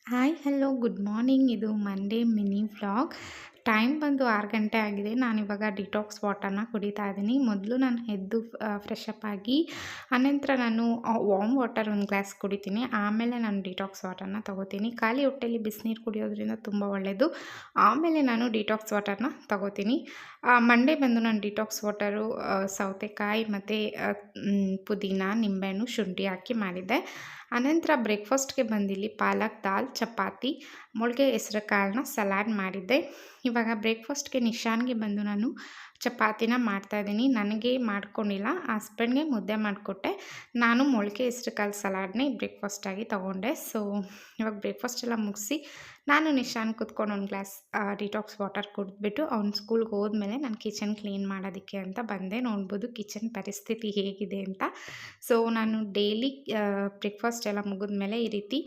Hi hello good morning. ಇದು Monday mini vlog. Time ಬಂದು 6 ಗಂಟೆ ಆಗಿದೆ. ನಾನಿವಾಗ ಡಿಟಾಕ್ಸ್ ವಾಟರ್ನ ಕುಡಿತಾ ಇದ್ದೀನಿ. ಮೊದಲು ನಾನು ಎದ್ದು ಫ್ರೆಶ್ ಅಪ್ ಆಗಿ ಅನಂತರ ನಾನು ವಾರ್ಮ್ ವಾಟರ್ ಒಂದು ಗ್ಲಾಸ್ ಕುಡಿತೀನಿ. ಆಮೇಲೆ ನಾನು ಡಿಟಾಕ್ಸ್ ವಾಟರ್ನ ತಗೋತೀನಿ. ಖಾಲಿ ಹೊಟ್ಟೆಲಿ ಬಿಸಿನೀರು ಕುಡಿಯೋದ್ರಿಂದ ತುಂಬ ಒಳ್ಳೆಯದು. ಆಮೇಲೆ ನಾನು ಡಿಟಾಕ್ಸ್ ವಾಟರ್ನ ತಗೋತೀನಿ. ಮಂಡೇ ಬಂದು ನಾನು ಡಿಟಾಕ್ಸ್ ವಾಟರು ಸೌತೆಕಾಯಿ ಮತ್ತು ಪುದೀನ, ನಿಂಬೆಹಣ್ಣು, ಶುಂಠಿ ಹಾಕಿ ಮಾಡಿದ್ದೆ. ಅನಂತರ ಬ್ರೇಕ್ಫಾಸ್ಟ್‌ಗೆ ಬಂದಿಲ್ಲಿ ಪಾಲಕ್ ದಾಲ್, ಚಪಾತಿ, ಮೊಳಕೆ ಹೆಸರು ಕಾಳನ್ನ ಸಲಾಡ್ ಮಾಡಿದ್ದೆ. ಇವಾಗ ಬ್ರೇಕ್ಫಾಸ್ಟ್‌ಗೆ ನಿಶಾನ್‌ಗೆ ಬಂದು ನಾನು ಚಪಾತಿನ ಮಾಡ್ತಾಯಿದ್ದೀನಿ. ನನಗೆ ಮಾಡ್ಕೊಂಡಿಲ್ಲ, ಹಸ್ಬೆಂಡ್‌ಗೆ ಮುದ್ದೆ ಮಾಡಿಕೊಟ್ಟೆ. ನಾನು ಮೊಳಕೆ ಹೆಸರು ಕಾಳು ಸಲಾಡ್ನೇ ಬ್ರೇಕ್ಫಾಸ್ಟಾಗಿ ತೊಗೊಂಡೆ. ಸೊ, ಇವಾಗ ಬ್ರೇಕ್ಫಾಸ್ಟ್ ಎಲ್ಲ ಮುಗಿಸಿ ನಾನು ನಿಶಾನ್ ಕೂತ್ಕೊಂಡು ಒಂದು ಗ್ಲಾಸ್ ಡಿಟಾಕ್ಸ್ ವಾಟರ್ ಕುಡಿದ್ಬಿಟ್ಟು ಅವ್ನು ಸ್ಕೂಲ್ಗೆ ಹೋದ್ಮೇಲೆ ನಾನು ಕಿಚನ್ ಕ್ಲೀನ್ ಮಾಡೋದಕ್ಕೆ ಅಂತ ಬಂದೆ. ನೋಡ್ಬೋದು ಕಿಚನ್ ಪರಿಸ್ಥಿತಿ ಹೇಗಿದೆ ಅಂತ. ಸೊ, ನಾನು ಡೈಲಿ ಬ್ರೇಕ್ಫಾಸ್ಟ್ ಎಲ್ಲ ಮುಗಿದ್ಮೇಲೆ ಈ ರೀತಿ